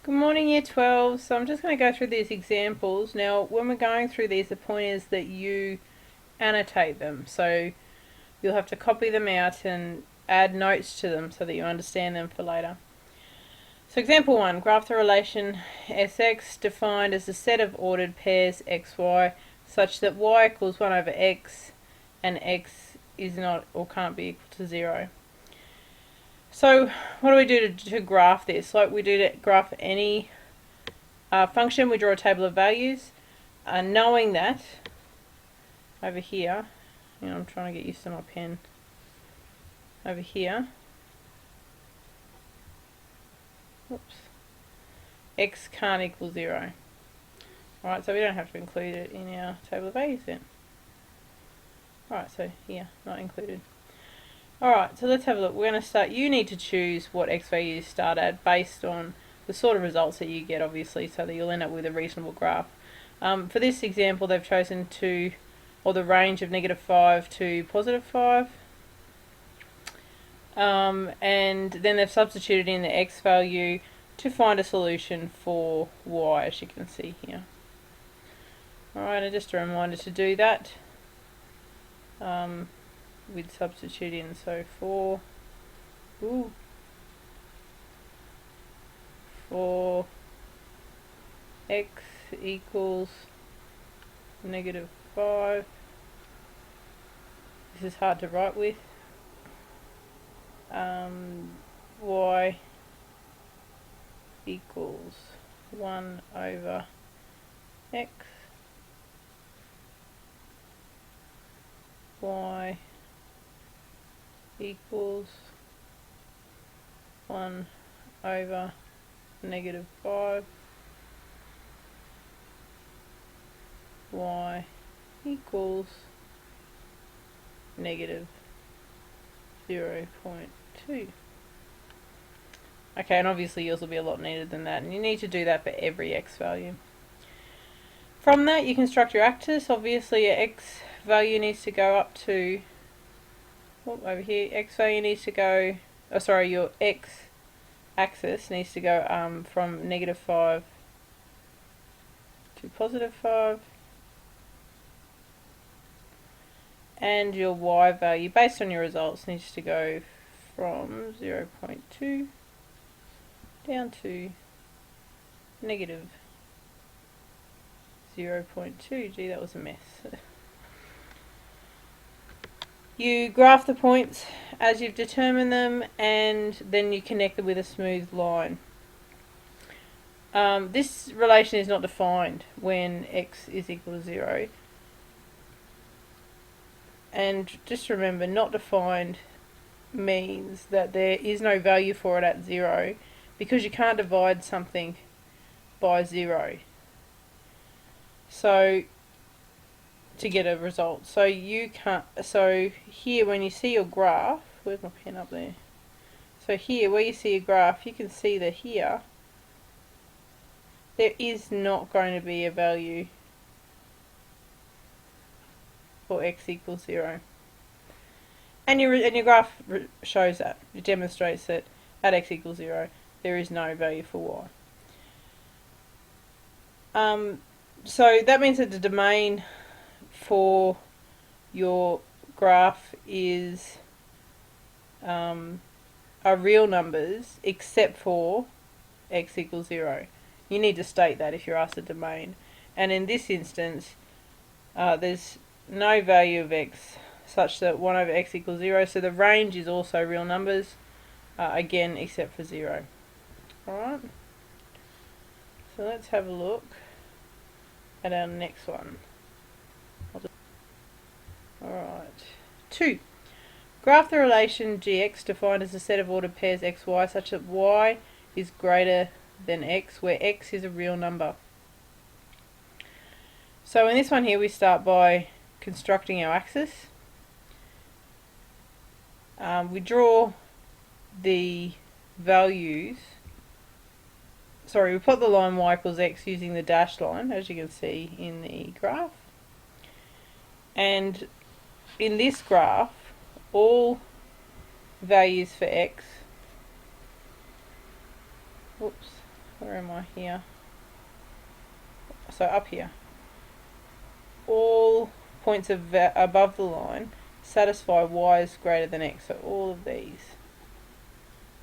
Good morning, Year 12. So I'm just going to go through these examples. Now, when we're going through these, the point is that you annotate them. So you'll have to copy them out and add notes to them so that you understand them for later. So example 1, graph the relation Sx defined as a set of ordered pairs xy such that y equals 1 over x and x is not or can't be equal to 0. So what do we do to graph this? Like we do to graph any function, we draw a table of values. Knowing that, over here, I'm trying to get used to my pen. Over here, whoops, x can't equal 0. Alright, so we don't have to include it in our table of values then. Alright, so here, not included. Alright, so let's have a look. We're going to start. You need to choose what x value you start at based on the sort of results that you get, obviously, so that you'll end up with a reasonable graph. For this example, they've chosen the range of -5 to +5. And then they've substituted in the x value to find a solution for y, as you can see here. Alright, and just a reminder to do that. We'd substitute in, so for x equals -5. This is hard to write with. Y equals 1 over x. Y equals 1 over -5. Y equals -0.2. Okay, and obviously yours will be a lot neater than that, and you need to do that for every x value. From that, you construct your axis. Obviously, your x value needs to go up to, over here, x value needs to go, your x axis needs to go from -5 to +5. And your y value, based on your results, needs to go from 0.2 down to -0.2. Gee, that was a mess. You graph the points as you've determined them, and then you connect them with a smooth line. This relation is not defined when x is equal to 0. And just remember, not defined means that there is no value for it at 0, because you can't divide something by 0. So to get a result. So you can't, so here when you see your graph, where's my pen up there? So here where you see a graph, you can see that here there is not going to be a value for x equals 0. And your graph shows that. It demonstrates that at x equals 0 there is no value for y. So that means that the domain for your graph is are real numbers except for x equals 0. You need to state that if you're asked a domain. And in this instance, there's no value of x such that 1 over x equals 0. So the range is also real numbers, again, except for 0. Alright. So let's have a look at our next one. Alright. 2. Graph the relation gx defined as a set of ordered pairs xy such that y is greater than x, where x is a real number. So in this one here, we start by constructing our axis. We draw the values. We plot the line y equals x using the dashed line, as you can see in the graph. And in this graph, all values for x, where am I here? So up here. All points above the line satisfy y is greater than x. So all of these.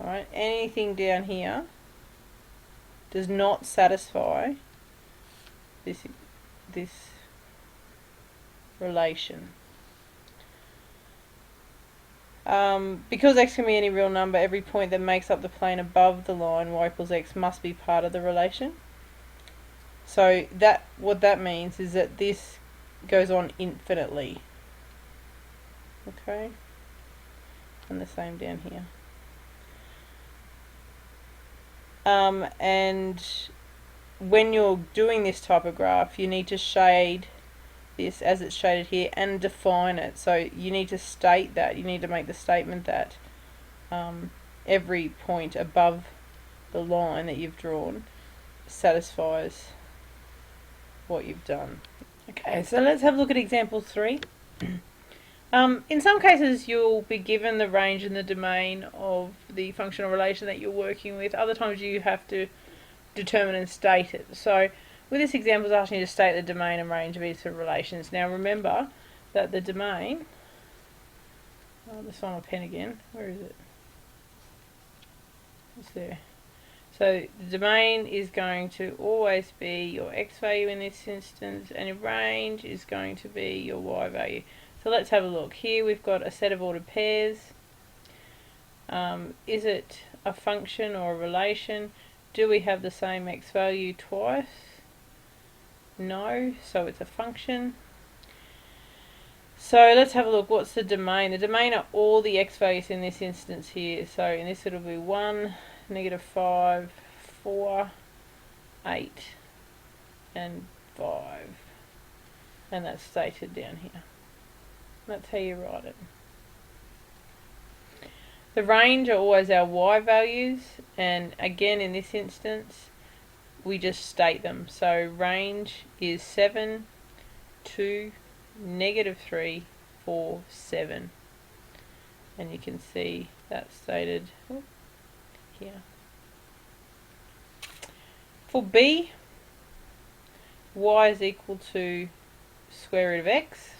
Alright, anything down here does not satisfy this relation. Because x can be any real number, every point that makes up the plane above the line y equals x must be part of the relation. So what that means is that this goes on infinitely. Okay? And the same down here. And when you're doing this type of graph, you need to shade this as it's shaded here and define it. So you need to state that. You need to make the statement that every point above the line that you've drawn satisfies what you've done. Okay, so let's have a look at example 3. In some cases you'll be given the range and the domain of the functional relation that you're working with. Other times you have to determine and state it. So with this example, it's asking you to state the domain and range of each of the relations. Now remember that the domain, let's find my pen again, where is it? It's there. So the domain is going to always be your x value in this instance, and your range is going to be your y value. So let's have a look. Here we've got a set of ordered pairs. Is it a function or a relation? Do we have the same x value twice? No, so it's a function. So let's have a look. What's the domain? The domain are all the x values in this instance here. So in this it'll be 1, -5, 4, 8, and 5. And that's stated down here. That's how you write it. The range are always our y values, and again in this instance we just state them. So range is 7, 2, -3, 4, 7. And you can see that's stated here. For b, y is equal to square root of x.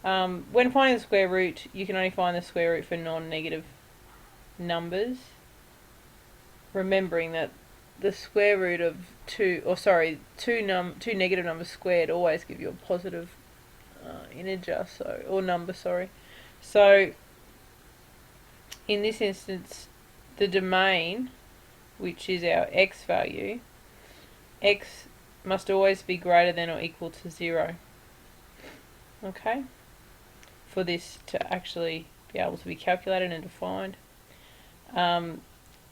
When finding the square root, you can only find the square root for non-negative numbers, remembering that the square root of two negative numbers squared always give you a positive integer, or number, sorry. So in this instance, the domain, which is our x value, x must always be greater than or equal to 0. Okay? For this to actually be able to be calculated and defined. And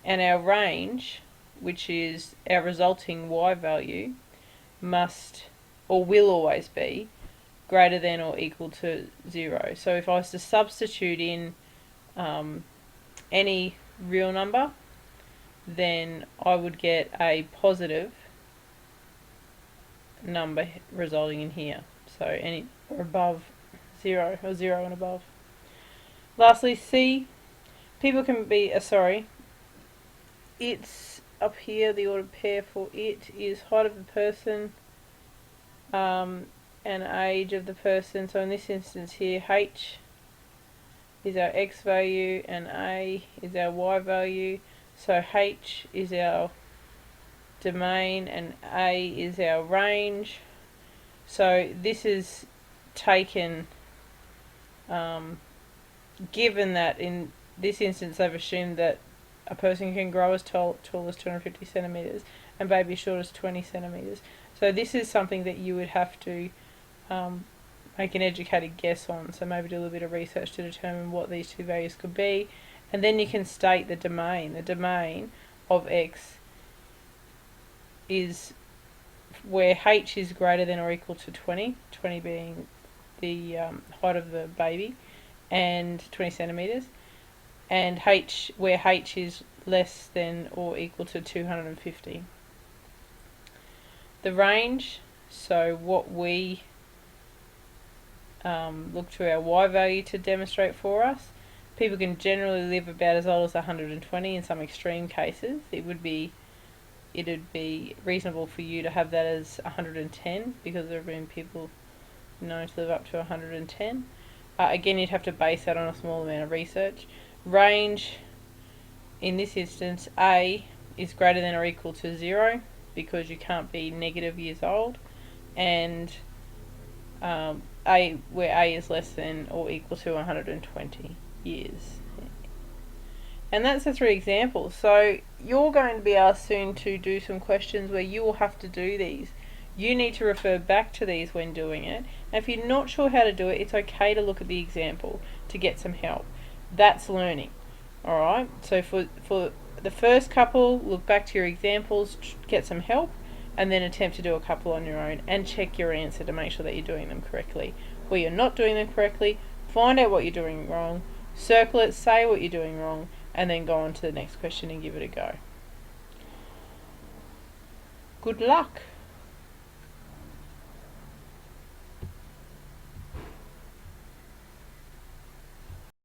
our range, which is our resulting y value, must or will always be greater than or equal to 0. So if I was to substitute in any real number, then I would get a positive number resulting in here. So any or above 0, or 0 and above. Lastly, C, people can be, it's up here, the ordered pair for it is height of the person and age of the person. So in this instance here, H is our x value and A is our y value. So H is our domain and A is our range. So this is taken, given that in this instance they've assumed that a person can grow as tall as 250 centimetres and baby as short as 20 centimetres. So this is something that you would have to make an educated guess on. So maybe do a little bit of research to determine what these two values could be, and then you can state the domain. The domain of x is where h is greater than or equal to 20, 20 being the height of the baby, and 20 centimetres, and h where h is less than or equal to 250. The range, so what we look to our y value to demonstrate for us. People can generally live about as old as 120. In some extreme cases it would be it'd be reasonable for you to have that as 110 because there have been people known to live up to 110. Again, you'd have to base that on a small amount of research. Range, in this instance, A is greater than or equal to 0 because you can't be negative years old, and where A is less than or equal to 120 years. And that's the 3 examples. So you're going to be asked soon to do some questions where you will have to do these. You need to refer back to these when doing it. And if you're not sure how to do it, it's okay to look at the example to get some help. That's learning. Alright, so for the first couple, look back to your examples, get some help, and then attempt to do a couple on your own and check your answer to make sure that you're doing them correctly. Where you're not doing them correctly, find out what you're doing wrong, circle it, say what you're doing wrong, and then go on to the next question and give it a go. Good luck!